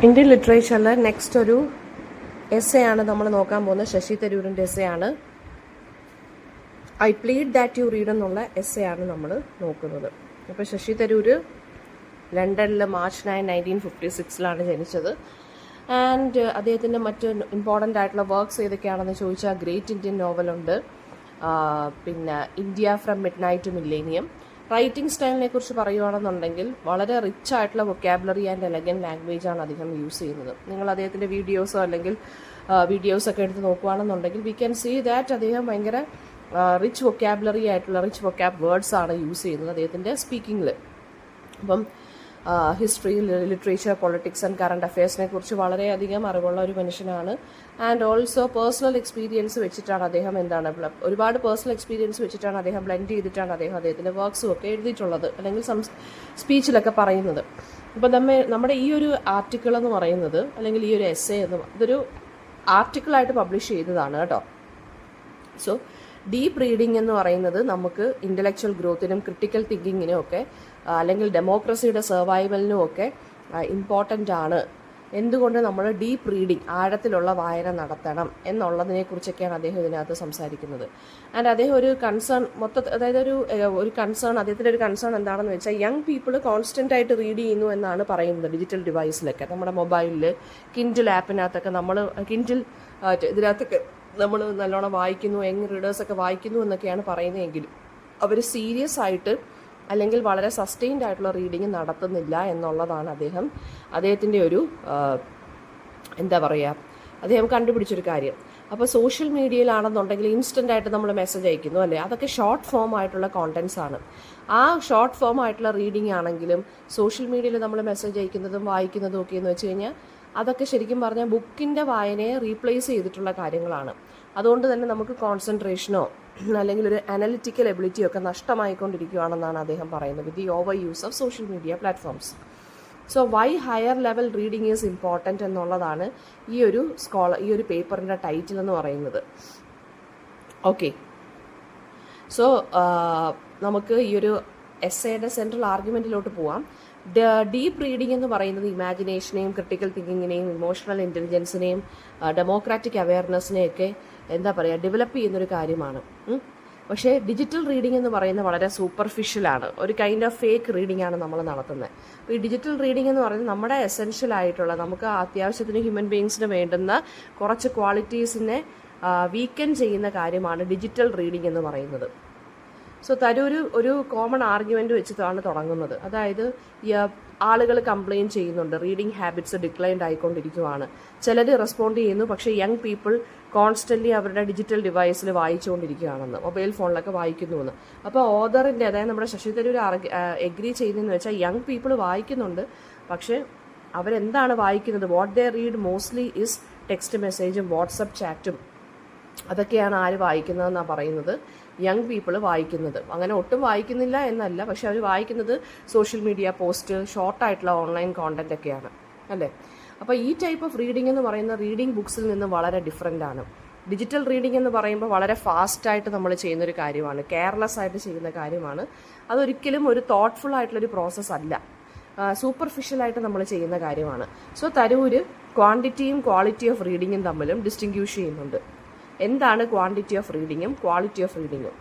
Indian ലിറ്ററേച്ചറിൽ next ഒരു essay ആണ് നമ്മൾ നോക്കാൻ പോകുന്നത്. ശശി തരൂരിൻ്റെ എസ്സേ ആണ്. I plead that you read എന്നുള്ള എസ്സേ ആണ് നമ്മൾ നോക്കുന്നത്. അപ്പോൾ ശശി തരൂർ ലണ്ടനിൽ മാർച്ച് 9, 1956 ജനിച്ചത്. ആൻഡ് അദ്ദേഹത്തിൻ്റെ മറ്റ് ഇമ്പോർട്ടൻ്റ് ആയിട്ടുള്ള വർക്ക്സ് ഏതൊക്കെയാണെന്ന് ചോദിച്ചാൽ ഗ്രേറ്റ് ഇന്ത്യൻ നോവലുണ്ട്, പിന്നെ India from midnight to millennium. Writing സ്റ്റൈലിനെ കുറിച്ച് പറയുകയാണെന്നുണ്ടെങ്കിൽ വളരെ റിച്ച് ആയിട്ടുള്ള വൊക്കാബുലറി ആൻഡ് എലഗൻ ലാംഗ്വേജ് ആണ് അദ്ദേഹം യൂസ് ചെയ്യുന്നത്. നിങ്ങൾ അദ്ദേഹത്തിൻ്റെ വീഡിയോസോ അല്ലെങ്കിൽ വീഡിയോസൊക്കെ എടുത്ത് നോക്കുകയാണെന്നുണ്ടെങ്കിൽ വി ക്യാൻ സീ ദാറ്റ് അദ്ദേഹം ഭയങ്കര റിച്ച് വൊക്കാബുലറി ആയിട്ടുള്ള റിച്ച് വൊക്കാബ് വേർഡ്സ് ആണ് യൂസ് ചെയ്യുന്നത് അദ്ദേഹത്തിൻ്റെ സ്പീക്കിങ്ങിൽ. അപ്പം history, literature, politics and current അഫയേഴ്സിനെ കുറിച്ച് വളരെയധികം അറിവുള്ള ഒരു മനുഷ്യനാണ്. ആൻഡ് ഓൾസോ പേഴ്സണൽ എക്സ്പീരിയൻസ് വെച്ചിട്ടാണ് അദ്ദേഹം ഒരുപാട് പേഴ്സണൽ എക്സ്പീരിയൻസ് വെച്ചിട്ടാണ് അദ്ദേഹം ബ്ലെൻഡ് ചെയ്തിട്ടാണ് അദ്ദേഹത്തിൻ്റെ വർക്ക്സും ഒക്കെ എഴുതിയിട്ടുള്ളത്, അല്ലെങ്കിൽ സ്പീച്ചിലൊക്കെ പറയുന്നത്. അപ്പോൾ നമ്മുടെ ഈ ഒരു ആർട്ടിക്കിൾ എന്ന് പറയുന്നത്, അല്ലെങ്കിൽ ഈ ഒരു എസ്സേ ഇതൊരു ആർട്ടിക്കിളായിട്ട് പബ്ലിഷ് ചെയ്തതാണ് കേട്ടോ. സോ ഡീപ്പ് റീഡിംഗ് എന്ന് പറയുന്നത് നമുക്ക് ഇൻ്റലക്ച്വൽ ഗ്രോത്തിനും ക്രിട്ടിക്കൽ തിങ്കിങ്ങിനും ഒക്കെ അല്ലെങ്കിൽ ഡെമോക്രസിയുടെ സർവൈവലിനും ഒക്കെ ഇമ്പോർട്ടൻ്റ് ആണ്. എന്തുകൊണ്ട് നമ്മൾ ഡീപ്പ് റീഡിംഗ്, ആഴത്തിലുള്ള വായന നടത്തണം എന്നുള്ളതിനെ കുറിച്ചൊക്കെയാണ് അദ്ദേഹം ഇതിനകത്ത് സംസാരിക്കുന്നത്. ആൻഡ് അദ്ദേഹം ഒരു കൺസേൺ അതായത് ഒരു കൺസേൺ, അദ്ദേഹത്തിൻ്റെ ഒരു കൺസേൺ എന്താണെന്ന് വെച്ചാൽ യങ് പീപ്പിൾ കോൺസ്റ്റൻ്റ് ആയിട്ട് റീഡ് ചെയ്യുന്നു എന്നാണ് പറയുന്നത്. ഡിജിറ്റൽ ഡിവൈസിലൊക്കെ, നമ്മുടെ മൊബൈലിൽ, കിൻഡിൽ ആപ്പിനകത്തൊക്കെ ഇതിനകത്തൊക്കെ നമ്മൾ നല്ലോണം വായിക്കുന്നു, യങ് റീഡേഴ്സൊക്കെ വായിക്കുന്നു എന്നൊക്കെയാണ് പറയുന്നതെങ്കിലും അവർ സീരിയസ് ആയിട്ട് അല്ലെങ്കിൽ വളരെ സസ്റ്റെയിൻഡ് ആയിട്ടുള്ള റീഡിങ് നടത്തുന്നില്ല എന്നുള്ളതാണ് അദ്ദേഹത്തിൻ്റെ ഒരു അദ്ദേഹം കണ്ടുപിടിച്ചൊരു കാര്യം. അപ്പോൾ സോഷ്യൽ മീഡിയയിലാണെന്നുണ്ടെങ്കിൽ ഇൻസ്റ്റൻ്റ് ആയിട്ട് നമ്മൾ മെസ്സേജ് അയക്കുന്നു അല്ലേ, അതൊക്കെ ഷോർട്ട് ഫോം ആയിട്ടുള്ള കോണ്ടൻറ്റ്സ് ആണ്. ആ ഷോർട്ട് ഫോം ആയിട്ടുള്ള റീഡിംഗ് ആണെങ്കിലും സോഷ്യൽ മീഡിയയിൽ നമ്മൾ മെസ്സേജ് അയക്കുന്നതും വായിക്കുന്നതും ഒക്കെ എന്ന് വെച്ച് കഴിഞ്ഞാൽ അതൊക്കെ ശരിക്കും പറഞ്ഞാൽ ബുക്കിൻ്റെ വായനയെ റീപ്ലേസ് ചെയ്തിട്ടുള്ള കാര്യങ്ങളാണ്. അതുകൊണ്ട് തന്നെ നമുക്ക് കോൺസെൻട്രേഷനോ അല്ലെങ്കിൽ ഒരു അനലിറ്റിക്കൽ എബിലിറ്റിയോ ഒക്കെ നഷ്ടമായിക്കൊണ്ടിരിക്കുകയാണെന്നാണ് അദ്ദേഹം പറയുന്നത് with the over use of social media platforms. So why higher level reading is important എന്നുള്ളതാണ് ഈ ഒരു പേപ്പറിൻ്റെ ടൈറ്റിൽ എന്ന് പറയുന്നത്. ഓക്കെ, സോ നമുക്ക് ഈ ഒരു എസ്സേയുടെ സെൻട്രൽ ആർഗ്യുമെൻറ്റിലോട്ട് പോവാം. ഡീപ്പ് റീഡിംഗ് എന്ന് പറയുന്നത് ഇമാജിനേഷനെയും ക്രിട്ടിക്കൽ തിങ്കിങ്ങിനെയും ഇമോഷണൽ ഇൻ്റലിജൻസിനെയും ഡെമോക്രാറ്റിക് അവയർനെസ്സിനെയൊക്കെ ഡെവലപ്പ് ചെയ്യുന്നൊരു കാര്യമാണ്. പക്ഷേ ഡിജിറ്റൽ റീഡിംഗ് എന്ന് പറയുന്നത് വളരെ സൂപ്പർഫിഷ്യലാണ്, ഒരു കൈൻഡ് ഓഫ് ഫേക്ക് റീഡിംഗ് ആണ് നമ്മൾ നടത്തുന്നത്. അപ്പോൾ ഈ ഡിജിറ്റൽ റീഡിംഗ് എന്ന് പറയുന്നത് നമ്മുടെ എസെൻഷ്യൽ ആയിട്ടുള്ള, നമുക്ക് അത്യാവശ്യത്തിന് ഹ്യൂമൻ ബീയിങ്സിന് വേണ്ടുന്ന കുറച്ച് ക്വാളിറ്റീസിനെ വീക്കൻ ചെയ്യുന്ന കാര്യമാണ് ഡിജിറ്റൽ റീഡിംഗ് എന്ന് പറയുന്നത്. സോ തരൂർ ഒരു കോമൺ ആർഗ്യുമെൻ്റ് വെച്ചിട്ടാണ് തുടങ്ങുന്നത്. അതായത് ആളുകൾ കംപ്ലയിൻറ്റ് ചെയ്യുന്നുണ്ട്, റീഡിംഗ് ഹാബിറ്റ്സ് ഡിക്ലൈൻഡ് ആയിക്കൊണ്ടിരിക്കുകയാണ്. ചിലർ റെസ്പോണ്ട് ചെയ്യുന്നു, പക്ഷേ യങ് പീപ്പിൾ കോൺസ്റ്റൻ്റ്ലി അവരുടെ ഡിജിറ്റൽ ഡിവൈസിൽ വായിച്ചുകൊണ്ടിരിക്കുകയാണെന്ന്, മൊബൈൽ ഫോണിലൊക്കെ വായിക്കുന്നുവെന്ന്. അപ്പോൾ ഓതറിൻ്റെ, അതായത് നമ്മുടെ ശശി തരൂർ എഗ്രി ചെയ്യുന്നതെന്ന് വെച്ചാൽ യങ് പീപ്പിൾ വായിക്കുന്നുണ്ട്, പക്ഷേ അവരെന്താണ് വായിക്കുന്നത്, what they read mostly is text മെസ്സേജും വാട്സപ്പ് ചാറ്റും. അതൊക്കെയാണ് ആര് വായിക്കുന്നതെന്നാണ് പറയുന്നത്, യങ് പീപ്പിൾ വായിക്കുന്നത്. അങ്ങനെ ഒട്ടും വായിക്കുന്നില്ല എന്നല്ല, പക്ഷെ അവർ വായിക്കുന്നത് സോഷ്യൽ മീഡിയ പോസ്റ്റ്, ഷോർട്ടായിട്ടുള്ള ഓൺലൈൻ കോണ്ടന്റ് ഒക്കെയാണ് അല്ലേ. അപ്പോൾ ഈ ടൈപ്പ് ഓഫ് റീഡിംഗ് എന്ന് പറയുന്ന റീഡിംഗ് ബുക്സിൽ നിന്ന് വളരെ ഡിഫറെൻ്റ് ആണ്. ഡിജിറ്റൽ റീഡിംഗ് എന്ന് പറയുമ്പോൾ വളരെ ഫാസ്റ്റായിട്ട് നമ്മൾ ചെയ്യുന്നൊരു കാര്യമാണ്, കെയർലെസ് ആയിട്ട് ചെയ്യുന്ന കാര്യമാണ്. അതൊരിക്കലും ഒരു തോട്ട്ഫുൾ ആയിട്ടുള്ളൊരു പ്രോസസ്സ് അല്ല, സൂപ്പർഫിഷ്യലായിട്ട് നമ്മൾ ചെയ്യുന്ന കാര്യമാണ്. സോ തരൂർ ക്വാണ്ടിറ്റിയും ക്വാളിറ്റി ഓഫ് റീഡിങ്ങും തമ്മിലും ഡിസ്റ്റിങ്ക്യൂഷ് ചെയ്യുന്നുണ്ട്. എന്താണ് ക്വാണ്ടിറ്റി ഓഫ് റീഡിങ്ങും ക്വാളിറ്റി ഓഫ് റീഡിങ്ങും?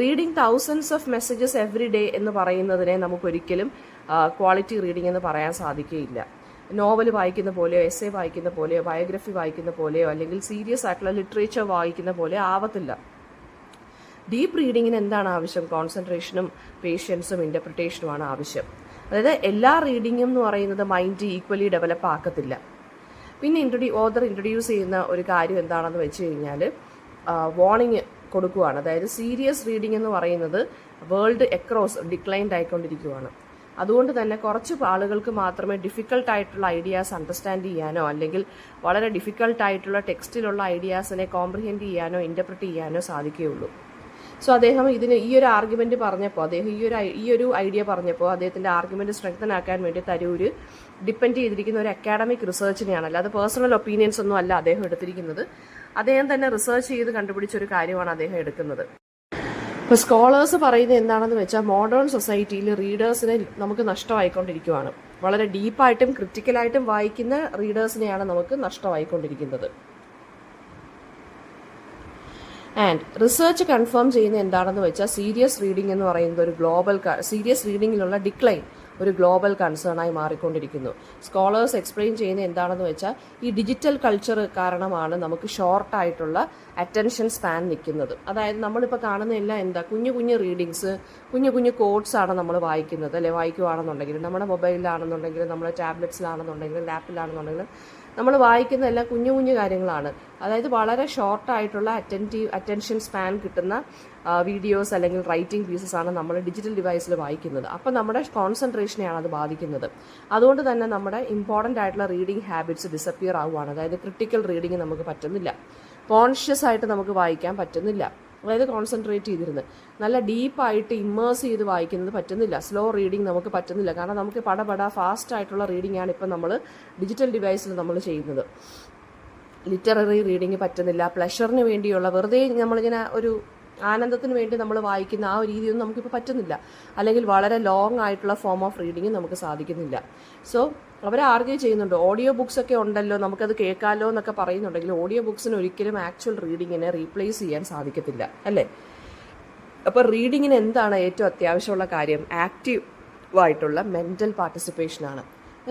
Reading thousands of messages every day എന്ന് പറയുന്നതിനെ നമുക്കൊരിക്കലും ക്വാളിറ്റി റീഡിംഗ് എന്ന് പറയാൻ സാധിക്കുകയില്ല. നോവൽ വായിക്കുന്ന പോലെയോ, എസ്സേ വായിക്കുന്ന പോലെയോ, ബയോഗ്രഫി വായിക്കുന്ന പോലെയോ, അല്ലെങ്കിൽ സീരിയസ് ആയിട്ടുള്ള ലിറ്ററേച്ചർ വായിക്കുന്ന പോലെ ആവത്തില്ല. ഡീപ്പ് റീഡിങ്ങിന് എന്താണ് ആവശ്യം? കോൺസെൻട്രേഷനും പേഷ്യൻസും ഇൻ്റർപ്രിട്ടേഷനുമാണ് ആവശ്യം. അതായത് എല്ലാ റീഡിങ്ങും എന്ന് പറയുന്നത് മൈൻഡ് ഈക്വലി ഡെവലപ്പ് ആക്കത്തില്ല. പിന്നെ ഓതർ ഇൻട്രൊഡ്യൂസ് ചെയ്യുന്ന ഒരു കാര്യം എന്താണെന്ന് വെച്ച് കഴിഞ്ഞാൽ വാർണിംഗ് കൊടുക്കുകയാണ്. അതായത് സീരിയസ് റീഡിംഗ് എന്ന് പറയുന്നത് വേൾഡ് എക്രോസ് ഡിക്ലൈൻഡ് ആയിക്കൊണ്ടിരിക്കുകയാണ്. അതുകൊണ്ട് തന്നെ കുറച്ച് ആളുകൾക്ക് മാത്രമേ ഡിഫിക്കൽട്ടായിട്ടുള്ള ഐഡിയാസ് അണ്ടർസ്റ്റാൻഡ് ചെയ്യാനോ, അല്ലെങ്കിൽ വളരെ ഡിഫിക്കൽട്ടായിട്ടുള്ള ടെക്സ്റ്റിലുള്ള ഐഡിയാസിനെ കോംപ്രിഹെൻഡ് ചെയ്യാനോ ഇൻ്റർപ്രറ്റ് ചെയ്യാനോ സാധിക്കുകയുള്ളൂ. സോ അദ്ദേഹം ഈ ഒരു ആർഗ്യുമെൻറ്റ് പറഞ്ഞപ്പോൾ, ഈ ഒരു ഐഡിയ പറഞ്ഞപ്പോൾ അദ്ദേഹത്തിൻ്റെ ആർഗ്യുമെൻറ്റ് സ്ട്രെങ്തൻ ആക്കാൻ വേണ്ടി തരൂർ ഡിപ്പെൻഡ് ചെയ്തിരിക്കുന്ന ഒരു അക്കാഡമിക് റിസർച്ചിനെയാണ്, അല്ലാതെ പേഴ്സണൽ ഒപ്പീനിയൻസ് ഒന്നും അല്ല അദ്ദേഹം എടുത്തിരിക്കുന്നത്. അദ്ദേഹം തന്നെ റിസർച്ച് ചെയ്ത് കണ്ടുപിടിച്ചൊരു കാര്യമാണ് അദ്ദേഹം എടുക്കുന്നത്. ഇപ്പോൾ സ്കോളേഴ്സ് പറയുന്നത് എന്താണെന്ന് വെച്ചാൽ മോഡേൺ സൊസൈറ്റിയിൽ റീഡേഴ്സിനെ നമുക്ക് നഷ്ടമായിക്കൊണ്ടിരിക്കുകയാണ്. വളരെ ഡീപ്പായിട്ടും ക്രിറ്റിക്കലായിട്ടും വായിക്കുന്ന റീഡേഴ്സിനെയാണ് നമുക്ക് നഷ്ടമായിക്കൊണ്ടിരിക്കുന്നത്. ആൻഡ് റിസർച്ച് കൺഫേം ചെയ്യുന്ന എന്താണെന്ന് വെച്ചാൽ സീരിയസ് റീഡിംഗ് എന്ന് പറയുന്നത് ഒരു സീരിയസ് റീഡിങ്ങിലുള്ള ഡിക്ലൈൻ ഒരു ഗ്ലോബൽ കൺസേൺ ആയി മാറിക്കൊണ്ടിരിക്കുന്നു. സ്കോളേഴ്സ് എക്സ്പ്ലെയിൻ ചെയ്യുന്ന എന്താണെന്ന് വെച്ചാൽ ഈ ഡിജിറ്റൽ കൾച്ചർ കാരണമാണ് നമുക്ക് ഷോർട്ടായിട്ടുള്ള അറ്റൻഷൻ സ്പാൻ നിൽക്കുന്നത്. അതായത് നമ്മളിപ്പോൾ കാണുന്ന എല്ലാം എന്താ, കുഞ്ഞു കുഞ്ഞു റീഡിങ്സ്, കുഞ്ഞു കുഞ്ഞു കോഡ്സ് ആണ് നമ്മൾ വായിക്കുന്നത്, അല്ലെ വായിക്കുവാണെന്നുണ്ടെങ്കിൽ നമ്മുടെ മൊബൈലിലാണെന്നുണ്ടെങ്കിലും നമ്മുടെ ടാബ്ലറ്റ്സിലാണെന്നുണ്ടെങ്കിലും ലാപ്പിലാണെന്നുണ്ടെങ്കിലും നമ്മൾ വായിക്കുന്ന എല്ലാം കുഞ്ഞു കുഞ്ഞു കാര്യങ്ങളാണ്. അതായത് വളരെ ഷോർട്ടായിട്ടുള്ള അറ്റൻഷൻ സ്പാൻ കിട്ടുന്ന വീഡിയോസ് അല്ലെങ്കിൽ റൈറ്റിംഗ് പീസസ് ആണ് നമ്മൾ ഡിജിറ്റൽ ഡിവൈസിൽ വായിക്കുന്നത്. അപ്പം നമ്മുടെ കോൺസെൻട്രേഷനെയാണ് അത് ബാധിക്കുന്നത്. അതുകൊണ്ട് തന്നെ നമ്മുടെ ഇമ്പോർട്ടൻ്റ് ആയിട്ടുള്ള റീഡിംഗ് ഹാബിറ്റ്സ് ഡിസപ്പിയർ ആവുകയാണ്. അതായത് ക്രിട്ടിക്കൽ റീഡിങ് നമുക്ക് പറ്റുന്നില്ല, കോൺഷ്യസ് ആയിട്ട് നമുക്ക് വായിക്കാൻ പറ്റുന്നില്ല. അതായത് കോൺസെൻട്രേറ്റ് ചെയ്തിരുന്ന് നല്ല ഡീപ്പായിട്ട് ഇമ്മേഴ്സ് ചെയ്ത് വായിക്കുന്നത് പറ്റുന്നില്ല. സ്ലോ റീഡിങ് നമുക്ക് പറ്റുന്നില്ല. കാരണം നമുക്ക് ഫാസ്റ്റ് ആയിട്ടുള്ള റീഡിംഗ് ആണ് ഇപ്പം നമ്മൾ ഡിജിറ്റൽ ഡിവൈസിൽ നമ്മൾ ചെയ്യുന്നത്. ലിറ്റററി റീഡിങ് പറ്റുന്നില്ല. പ്ലഷറിന് വേണ്ടിയുള്ള വെറുതെ നമ്മളിങ്ങനെ ഒരു ആനന്ദത്തിന് വേണ്ടി നമ്മൾ വായിക്കുന്ന ആ ഒരു രീതിയൊന്നും നമുക്കിപ്പോൾ പറ്റുന്നില്ല. അല്ലെങ്കിൽ വളരെ ലോങ് ആയിട്ടുള്ള ഫോം ഓഫ് റീഡിങ് നമുക്ക് സാധിക്കുന്നില്ല. സോ അവർ ആർഗ്യൂ ചെയ്യുന്നുണ്ട്, ഓഡിയോ ബുക്സ് ഒക്കെ ഉണ്ടല്ലോ, നമുക്കത് കേൾക്കാമല്ലോ എന്നൊക്കെ പറയുന്നുണ്ടെങ്കിൽ ഓഡിയോ ബുക്സിന് ഒരിക്കലും ആക്ച്വൽ റീഡിങ്ങിനെ റീപ്ലേസ് ചെയ്യാൻ സാധിക്കത്തില്ല, അല്ലേ? അപ്പോൾ റീഡിങ്ങിന് എന്താണ് ഏറ്റവും അത്യാവശ്യമുള്ള കാര്യം? ആക്റ്റീവായിട്ടുള്ള മെൻ്റൽ പാർട്ടിസിപ്പേഷനാണ്.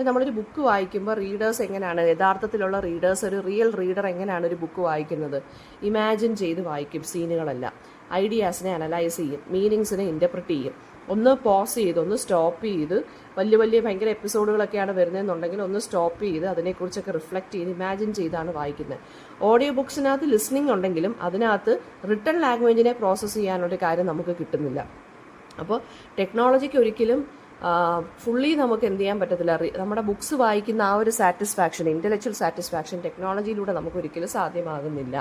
നമ്മളൊരു ബുക്ക് വായിക്കുമ്പോൾ റീഡേഴ്സ് എങ്ങനെയാണ്, യഥാർത്ഥത്തിലുള്ള റീഡേഴ്സ്, ഒരു റിയൽ റീഡർ എങ്ങനെയാണ് ഒരു ബുക്ക് വായിക്കുന്നത്? ഇമാജിൻ ചെയ്ത് വായിക്കും സീനുകളല്ല, ഐഡിയാസിനെ അനലൈസ് ചെയ്യും, മീനിങ്സിനെ ഇൻ്റർപ്രറ്റ് ചെയ്യും. ഒന്ന് പോസ് ചെയ്ത് ഒന്ന് സ്റ്റോപ്പ് ചെയ്ത്, വലിയ ഭയങ്കര എപ്പിസോഡുകളൊക്കെയാണ് വരുന്നതെന്നുണ്ടെങ്കിൽ ഒന്ന് സ്റ്റോപ്പ് ചെയ്ത് അതിനെക്കുറിച്ചൊക്കെ റിഫ്ലക്റ്റ് ചെയ്ത് ഇമാജിൻ ചെയ്താണ് വായിക്കുന്നത്. ഓഡിയോ ബുക്സിനകത്ത് ലിസ്ണിംഗ് ഉണ്ടെങ്കിലും അതിനകത്ത് റിട്ടൺ ലാംഗ്വേജിനെ പ്രോസസ്സ് ചെയ്യാനൊരു കാര്യം നമുക്ക് കിട്ടുന്നില്ല. അപ്പോൾ ടെക്നോളജിക്ക് ഒരിക്കലും ഫുള്ളി നമുക്ക് എന്ത് ചെയ്യാൻ പറ്റത്തില്ല. നമ്മുടെ ബുക്സ് വായിക്കുന്ന ആ ഒരു സാറ്റിസ്ഫാക്ഷൻ, ഇൻ്റലക്ച്വൽ സാറ്റിസ്ഫാക്ഷൻ ടെക്നോളജിയിലൂടെ നമുക്ക് ഒരിക്കലും സാധ്യമാകുന്നില്ല.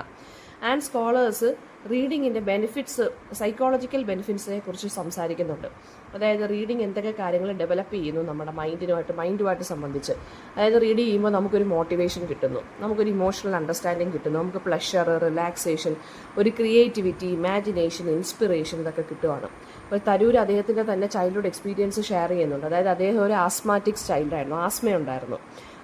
ആൻഡ് സ്കോളേഴ്സ് റീഡിങ്ങിൻ്റെ ബെനിഫിറ്റ്സ്, സൈക്കോളജിക്കൽ ബെനിഫിറ്റ്സിനെ കുറിച്ച് സംസാരിക്കുന്നുണ്ട്. അതായത് റീഡിങ് എന്തൊക്കെ കാര്യങ്ങൾ ഡെവലപ്പ് ചെയ്യുന്നു നമ്മുടെ മൈൻഡുമായിട്ട് സംബന്ധിച്ച്. അതായത് റീഡ് ചെയ്യുമ്പോൾ നമുക്കൊരു മോട്ടിവേഷൻ കിട്ടുന്നു, നമുക്കൊരു ഇമോഷണൽ അണ്ടർസ്റ്റാൻഡിങ് കിട്ടുന്നു, നമുക്ക് പ്ലഷർ, റിലാക്സേഷൻ, ഒരു ക്രിയേറ്റിവിറ്റി, ഇമാജിനേഷൻ, ഇൻസ്പിറേഷൻ ഇതൊക്കെ കിട്ടുവാണ്. അപ്പോൾ തരൂർ അദ്ദേഹത്തിൻ്റെ തന്നെ ചൈൽഡ്ഹുഡ് എക്സ്പീരിയൻസ് ഷെയർ ചെയ്യുന്നുണ്ട്. അതായത് അദ്ദേഹം ഒരു ആസ്മാറ്റിക് ചൈൽഡായിരുന്നു, ആസ്മയുണ്ടായിരുന്നു.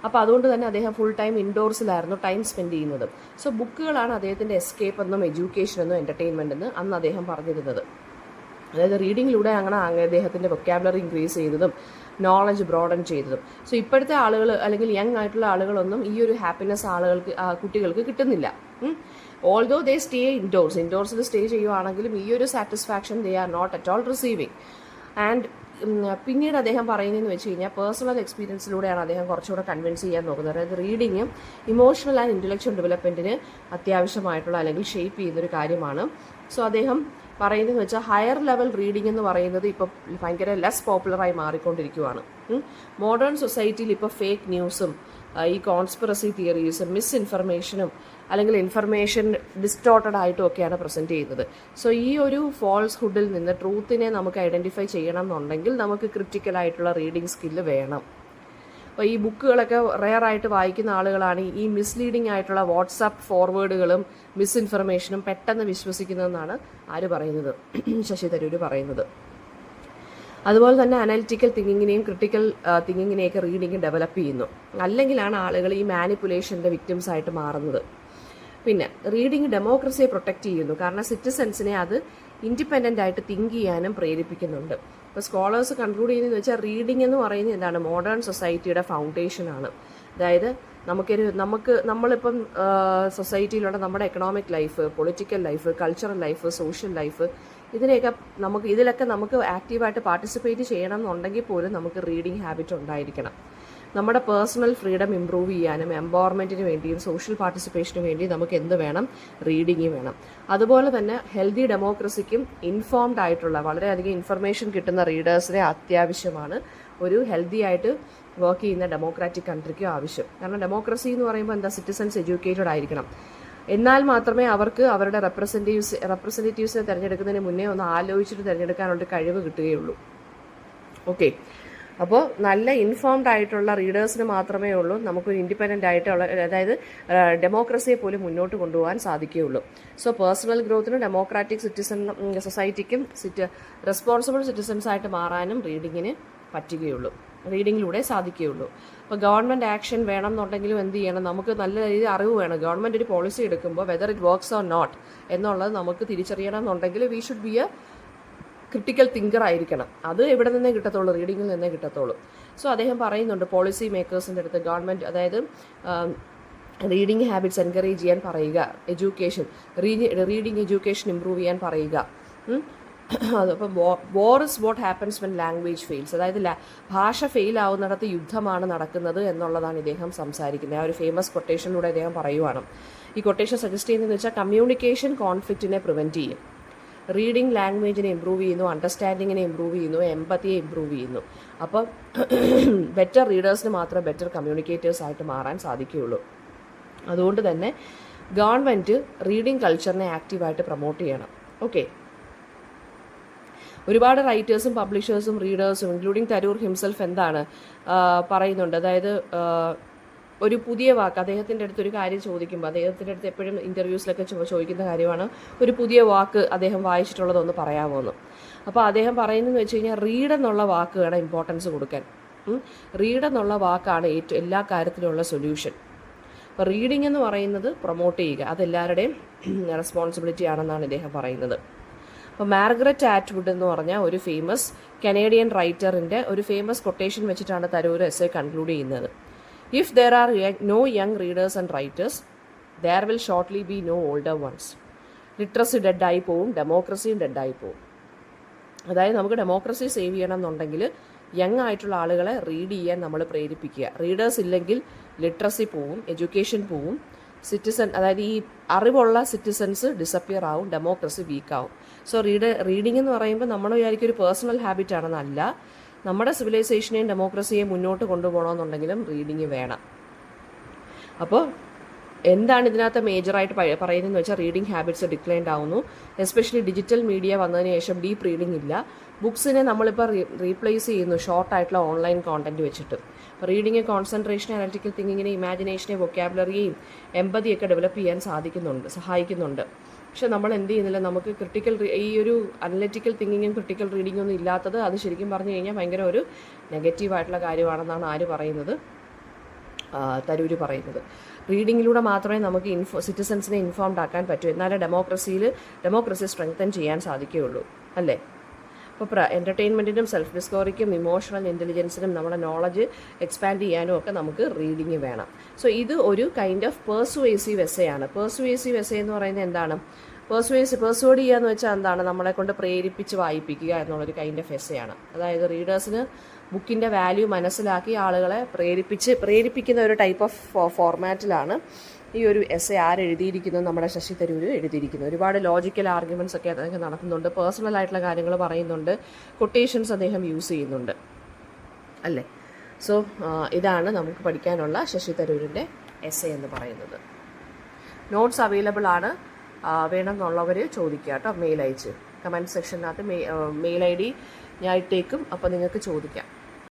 അപ്പോൾ അതുകൊണ്ട് തന്നെ അദ്ദേഹം ഫുൾ ടൈം ഇൻഡോർസിലായിരുന്നു ടൈം സ്പെൻഡ് ചെയ്യുന്നത്. സോ ബുക്കുകളാണ് അദ്ദേഹത്തിൻ്റെ എസ്കേപ്പ് എന്നും എഡ്യൂക്കേഷൻ എന്നും എൻ്റർടൈൻമെൻ്റ് എന്ന് അന്ന് അദ്ദേഹം പറഞ്ഞിരുന്നത്. അതായത് റീഡിങ്ങിലൂടെ അങ്ങനെ അദ്ദേഹത്തിൻ്റെ വൊക്കാബുലറി ഇൻക്രീസ് ചെയ്തതും നോളജ് ബ്രോഡൻ ചെയ്തതും. സോ ഇപ്പോഴത്തെ ആളുകൾ അല്ലെങ്കിൽ യങ് ആയിട്ടുള്ള ആളുകളൊന്നും ഈ ഒരു ഹാപ്പിനെസ് കുട്ടികൾക്ക് കിട്ടുന്നില്ല. ഓൾദോ ദേ സ്റ്റേ ഇൻഡോർസിൽ സ്റ്റേ ചെയ്യുവാണെങ്കിലും ഈ ഒരു satisfaction they are not at all receiving. And പിന്നീട് അദ്ദേഹം പറയുന്നതെന്ന് വെച്ച് കഴിഞ്ഞാൽ പേഴ്സണൽ എക്സ്പീരിയൻസിലൂടെയാണ് അദ്ദേഹം കുറച്ചുകൂടെ കൺവിൻസ് ചെയ്യാൻ നോക്കുന്നത്. അതായത് റീഡിങ് ഇമോഷണൽ ആൻഡ് ഇൻ്റലക്ച്വൽ ഡെവലപ്മെൻറ്റിന് അത്യാവശ്യമായിട്ടുള്ള അല്ലെങ്കിൽ ഷേപ്പ് ചെയ്യുന്നൊരു കാര്യമാണ്. സോ അദ്ദേഹം പറയുന്നതെന്ന് വെച്ചാൽ ഹയർ ലെവൽ റീഡിംഗ് എന്ന് പറയുന്നത് ഇപ്പോൾ ഭയങ്കര ലെസ് പോപ്പുലറായി മാറിക്കൊണ്ടിരിക്കുകയാണ്. മോഡേൺ സൊസൈറ്റിയിൽ ഇപ്പോൾ ഫേക്ക് ന്യൂസും ഈ കോൺസ്പിറസി തിയറീസും മിസ്ഇൻഫർമേഷനും അല്ലെങ്കിൽ ഇൻഫർമേഷൻ ഡിസ്റ്റോർട്ടഡ് ആയിട്ടും ഒക്കെയാണ് പ്രസൻറ്റ് ചെയ്യുന്നത്. സോ ഈ ഒരു ഫോൾസ് ഹുഡിൽ നിന്ന് ട്രൂത്തിനെ നമുക്ക് ഐഡൻറ്റിഫൈ ചെയ്യണം എന്നുണ്ടെങ്കിൽ നമുക്ക് ക്രിറ്റിക്കലായിട്ടുള്ള റീഡിംഗ് സ്കില്ല് വേണം. അപ്പോൾ ഈ ബുക്കുകളൊക്കെ റെയറായിട്ട് വായിക്കുന്ന ആളുകളാണ് ഈ മിസ്ലീഡിംഗ് ആയിട്ടുള്ള വാട്സാപ്പ് ഫോർവേഡുകളും മിസ്ഇൻഫർമേഷനും പെട്ടെന്ന് വിശ്വസിക്കുന്നതെന്നാണ് ആര് പറയുന്നത്? ശശി തരൂർ പറയുന്നത്. അതുപോലെ തന്നെ അനലിറ്റിക്കൽ തിങ്കിങ്ങിനെയും ക്രിട്ടിക്കൽ തിങ്കിങ്ങിനെയൊക്കെ റീഡിങ് ഡെവലപ്പ് ചെയ്യുന്നു. അല്ലെങ്കിലാണ് ആളുകൾ ഈ മാനിപ്പുലേഷൻ്റെ വിക്ടിംസ് ആയിട്ട് മാറുന്നത്. പിന്നെ റീഡിങ് ഡെമോക്രസിയെ പ്രൊട്ടക്റ്റ് ചെയ്യുന്നു. കാരണം സിറ്റിസൺസിനെ അത് ഇൻഡിപെൻഡൻ്റ് ആയിട്ട് തിങ്ക് ചെയ്യാനും പ്രേരിപ്പിക്കുന്നുണ്ട്. ഇപ്പോൾ സ്കോളേഴ്സ് കൺക്ലൂഡ് ചെയ്യുന്നതെന്ന് വെച്ചാൽ റീഡിംഗ് എന്ന് പറയുന്നത് എന്താണ്? മോഡേൺ സൊസൈറ്റിയുടെ ഫൗണ്ടേഷനാണ്. അതായത് നമ്മളിപ്പം സൊസൈറ്റിയിലുള്ള നമ്മുടെ economic life, political life, cultural life, social life, ഇതിലൊക്കെ നമുക്ക് ആക്റ്റീവായിട്ട് പാർട്ടിസിപ്പേറ്റ് ചെയ്യണം എന്നുണ്ടെങ്കിൽ പോലും നമുക്ക് റീഡിംഗ് ഹാബിറ്റ് ഉണ്ടായിരിക്കണം. നമ്മുടെ പേഴ്സണൽ ഫ്രീഡം ഇംപ്രൂവ് ചെയ്യാനും എംപവർമെൻറ്റിന് വേണ്ടിയും സോഷ്യൽ പാർട്ടിസിപ്പേഷന് വേണ്ടിയും നമുക്ക് എന്ത് വേണം? റീഡിങ് വേണം. അതുപോലെ തന്നെ ഹെൽത്തി ഡെമോക്രസിക്കും ഇൻഫോംഡ് ആയിട്ടുള്ള വളരെയധികം ഇൻഫർമേഷൻ കിട്ടുന്ന റീഡേഴ്സിനെ അത്യാവശ്യമാണ്. ഒരു ഹെൽത്തി ആയിട്ട് വർക്ക് ചെയ്യുന്ന ഡെമോക്രാറ്റിക് കൺട്രിക്കും ആവശ്യം. കാരണം ഡെമോക്രസി എന്ന് പറയുമ്പോൾ എന്താ? സിറ്റിസൺസ് എഡ്യൂക്കേറ്റഡ് ആയിരിക്കണം. എന്നാൽ മാത്രമേ അവർക്ക് അവരുടെ റെപ്രസെൻറ്റേറ്റീവ്സിനെ തിരഞ്ഞെടുക്കുന്നതിന് മുന്നേ ഒന്ന് ആലോചിച്ചിട്ട് തിരഞ്ഞെടുക്കാനുള്ള കഴിവ് കിട്ടുകയുള്ളൂ. ഓക്കെ, അപ്പോൾ നല്ല ഇൻഫോംഡ് ആയിട്ടുള്ള റീഡേഴ്സിന് മാത്രമേ ഉള്ളൂ നമുക്കൊരു ഇൻഡിപെൻഡൻ്റ് ആയിട്ടുള്ള, അതായത് ഡെമോക്രസിയെ പോലും മുന്നോട്ട് കൊണ്ടുപോകാൻ സാധിക്കുകയുള്ളൂ. സോ പേഴ്സണൽ ഗ്രോത്തിനും ഡെമോക്രാറ്റിക് സൊസൈറ്റിക്കും റെസ്പോൺസിബിൾ സിറ്റിസൺസ് ആയിട്ട് മാറാനും റീഡിങ്ങിന് പറ്റുകയുള്ളൂ. റീഡിങ്ങിലൂടെ സാധിക്കുകയുള്ളൂ. അപ്പോൾ ഗവൺമെൻറ് ആക്ഷൻ വേണം എന്നുണ്ടെങ്കിലും എന്ത് ചെയ്യണം, നമുക്ക് നല്ല രീതിയിൽ അറിവ് വേണം. ഗവൺമെൻറ് ഒരു പോളിസി എടുക്കുമ്പോൾ whether it works or not എന്നുള്ളത് നമുക്ക് തിരിച്ചറിയണം എന്നുണ്ടെങ്കിൽ we should be a critical thinker ആയിരിക്കണം. അത് എവിടെ നിന്നേ കിട്ടത്തുള്ളൂ, റീഡിങ്ങിൽ നിന്നേ കിട്ടത്തുള്ളൂ. സോ അദ്ദേഹം പറയുന്നുണ്ട് പോളിസി മേക്കേഴ്സിൻ്റെ അടുത്ത് ഗവൺമെൻറ്, അതായത് റീഡിങ് ഹാബിറ്റ്സ് എൻകറേജ് ചെയ്യാൻ പറയുക, എഡ്യൂക്കേഷൻ റീഡിങ് എഡ്യൂക്കേഷൻ ഇമ്പ്രൂവ് ചെയ്യാൻ പറയുക. അതപ്പോൾ war is what happens when language fails, അതായത് ഭാഷ ഫെയിൽ ആവുന്നിടത്ത് യുദ്ധമാണ് നടക്കുന്നത് എന്നുള്ളതാണ് ഇദ്ദേഹം സംസാരിക്കുന്നത്. ആ ഒരു ഫേമസ് കൊട്ടേഷനിലൂടെ അദ്ദേഹം പറയുവാണ്. ഈ കൊട്ടേഷൻ സജസ്റ്റ് ചെയ്യുന്നതെന്ന് വെച്ചാൽ കമ്മ്യൂണിക്കേഷൻ കോൺഫ്ലിക്റ്റിനെ പ്രിവെൻറ്റ് ചെയ്യും, റീഡിങ് ലാംഗ്വേജിനെ ഇമ്പ്രൂവ് ചെയ്യുന്നു, അണ്ടർസ്റ്റാൻഡിങ്ങിനെ ഇമ്പ്രൂവ് ചെയ്യുന്നു, എമ്പത്തിയെ ഇമ്പ്രൂവ് ചെയ്യുന്നു. അപ്പം ബെറ്റർ റീഡേഴ്സിന് മാത്രമേ ബെറ്റർ കമ്മ്യൂണിക്കേറ്റേഴ്സ് ആയിട്ട് മാറാൻ സാധിക്കുകയുള്ളൂ. അതുകൊണ്ട് തന്നെ ഗവൺമെൻറ് റീഡിങ് കൾച്ചറിനെ ആക്റ്റീവായിട്ട് പ്രൊമോട്ട് ചെയ്യണം. ഓക്കെ, ഒരുപാട് റൈറ്റേഴ്സും പബ്ലിഷേഴ്സും റീഡേഴ്സും ഇൻക്ലൂഡിങ് തരൂർ ഹിംസെൽഫ് എന്താണ് പറയുന്നുണ്ട്, അതായത് ഒരു പുതിയ വാക്ക് അദ്ദേഹത്തിൻ്റെ അടുത്ത് ഒരു കാര്യം ചോദിക്കുമ്പോൾ, അദ്ദേഹത്തിൻ്റെ അടുത്ത് എപ്പോഴും ഇൻ്റർവ്യൂസിലൊക്കെ ചോദിക്കുന്ന കാര്യമാണ്, ഒരു പുതിയ വാക്ക് അദ്ദേഹം വായിച്ചിട്ടുള്ളതൊന്ന് പറയാമോ എന്ന്. അപ്പോൾ അദ്ദേഹം പറയുന്നതെന്ന് വെച്ച് കഴിഞ്ഞാൽ റീഡ് എന്നുള്ള വാക്ക് വേണം ഇമ്പോർട്ടൻസ് കൊടുക്കാൻ. റീഡ് എന്നുള്ള വാക്കാണ് എല്ലാ കാര്യത്തിലുള്ള സൊല്യൂഷൻ. അപ്പോൾ റീഡിംഗ് എന്ന് പറയുന്നത് പ്രൊമോട്ട് ചെയ്യുക, അതെല്ലാവരുടെയും റെസ്പോൺസിബിലിറ്റി ആണെന്നാണ് ഇദ്ദേഹം പറയുന്നത്. അപ്പോൾ മാർഗരറ്റ് ആറ്റ്വുഡ് എന്ന് പറഞ്ഞ ഒരു ഫേമസ് കനേഡിയൻ റൈറ്ററിൻ്റെ ഒരു ഫേമസ് കൊട്ടേഷൻ വെച്ചിട്ടാണ് തരൂർ എസ്സേ കൺക്ലൂഡ് ചെയ്യുന്നത്. If there are no young readers and writers, there will shortly be no older ones. Literacy ഡെഡായി പോവും, ഡെമോക്രസിയും ഡെഡായി പോവും. അതായത് നമുക്ക് ഡെമോക്രസി സേവ് ചെയ്യണം എന്നുണ്ടെങ്കിൽ യങ് ആയിട്ടുള്ള ആളുകളെ റീഡ് ചെയ്യാൻ നമ്മൾ പ്രേരിപ്പിക്കുക. റീഡേഴ്സ് ഇല്ലെങ്കിൽ ലിറ്ററസി പോവും, എഡ്യൂക്കേഷൻ പോവും, സിറ്റിസൺ അതായത് ഈ അറിവുള്ള സിറ്റിസൺസ് ഡിസപ്പിയർ ആവും, ഡെമോക്രസി വീക്കാവും. സോ റീഡിംഗ് എന്ന് പറയുമ്പോൾ നമ്മൾ വിചാരിക്കും ഒരു പേഴ്സണൽ ഹാബിറ്റ് ആണെന്നല്ല, നമ്മുടെ സിവിലൈസേഷനെയും ഡെമോക്രസിയെയും മുന്നോട്ട് കൊണ്ടുപോകണമെന്നുണ്ടെങ്കിലും റീഡിങ് വേണം. അപ്പോൾ എന്താണ് ഇതിനകത്ത് മേജറായിട്ട് പറയുന്നതെന്ന് വെച്ചാൽ റീഡിംഗ് ഹാബിറ്റ്സ് ഡിക്ലൈൻഡ് ആവുന്നു. എസ്പെഷ്യലി ഡിജിറ്റൽ മീഡിയ വന്നതിന് ശേഷം ഡീപ്പ് റീഡിംഗ് ഇല്ല. ബുക്സിനെ നമ്മളിപ്പോൾ റീപ്ലേസ് ചെയ്യുന്നു ഷോർട്ടായിട്ടുള്ള ഓൺലൈൻ കോണ്ടന്റ് വെച്ചിട്ട്. റീഡിങ് കോൺസെൻട്രേഷൻ, അനലിറ്റിക്കൽ തിങ്കിങ്ങിനെ, ഇമാജിനേഷനെ, വൊക്കാബുലറിയെയും എമ്പതിയൊക്കെ ഡെവലപ്പ് ചെയ്യാൻ സഹായിക്കുന്നുണ്ട്. പക്ഷെ നമ്മൾ എന്ത് ചെയ്യുന്നില്ല, നമുക്ക് ഈ ഒരു അനലിറ്റിക്കൽ തിങ്കിങ്ങും ക്രിട്ടിക്കൽ റീഡിങ്ങും ഒന്നും ഇല്ലാത്തത് അത് ശരിക്കും പറഞ്ഞു കഴിഞ്ഞാൽ ഭയങ്കര ഒരു നെഗറ്റീവായിട്ടുള്ള കാര്യമാണെന്നാണ് ആര് പറയുന്നത്, തരൂര് പറയുന്നത്. റീഡിങ്ങിലൂടെ മാത്രമേ നമുക്ക് സിറ്റിസൺസിനെ ഇൻഫോംഡ് ആക്കാൻ പറ്റൂ, എന്നാലേ ഡെമോക്രസി സ്ട്രെങ്തൻ ചെയ്യാൻ സാധിക്കുകയുള്ളൂ, അല്ലേ? അപ്പോൾ എൻ്റർടൈൻമെൻറ്റിനും സെൽഫ് ഡിസ്കവറിക്കും ഇമോഷണൽ ഇൻ്റലിജൻസിനും നമ്മുടെ നോളജ് എക്സ്പാൻഡ് ചെയ്യാനും ഒക്കെ നമുക്ക് റീഡിങ് വേണം. സോ ഇത് ഒരു കൈൻഡ് ഓഫ് പെർസുവേസീവ് എസ്സേയാണ്. പെർസുവേസീവ് എസ്സേ എന്ന് പറയുന്നത് എന്താണ്? പെർസുവേഡ് ചെയ്യുക എന്ന് വെച്ചാൽ എന്താണ്? നമ്മളെ കൊണ്ട് പ്രേരിപ്പിച്ച് വായിപ്പിക്കുക എന്നുള്ളൊരു കൈൻഡ് ഓഫ് എസ്സേയാണ്. അതായത് റീഡേഴ്സിന് ബുക്കിൻ്റെ വാല്യൂ മനസ്സിലാക്കി ആളുകളെ പ്രേരിപ്പിക്കുന്ന ഒരു ടൈപ്പ് ഓഫ് ഫോർമാറ്റിലാണ് ഈ ഒരു എസ്സേ ആരെഴുതിയിരിക്കുന്നത്, നമ്മുടെ ശശി തരൂർ എഴുതിയിരിക്കുന്നത്. ഒരുപാട് ലോജിക്കൽ ആർഗ്യുമെൻറ്റ്സ് ഒക്കെ അദ്ദേഹം നടത്തുന്നുണ്ട്, പേഴ്സണൽ ആയിട്ടുള്ള കാര്യങ്ങൾ പറയുന്നുണ്ട്, കൊട്ടേഷൻസ് അദ്ദേഹം യൂസ് ചെയ്യുന്നുണ്ട്, അല്ലേ? സോ ഇതാണ് നമുക്ക് പഠിക്കാനുള്ള ശശി തരൂരിൻ്റെ എസ്സേ എന്ന് പറയുന്നത്. നോട്ട്സ് അവൈലബിൾ ആണ്, വേണമെന്നുള്ളവർ ചോദിക്കുക കേട്ടോ, മെയിൽ അയച്ച്. കമൻറ്റ് സെക്ഷനകത്ത് മെയിൽ ID ഞാൻ ഇട്ടേക്കും, അപ്പോൾ നിങ്ങൾക്ക് ചോദിക്കാം.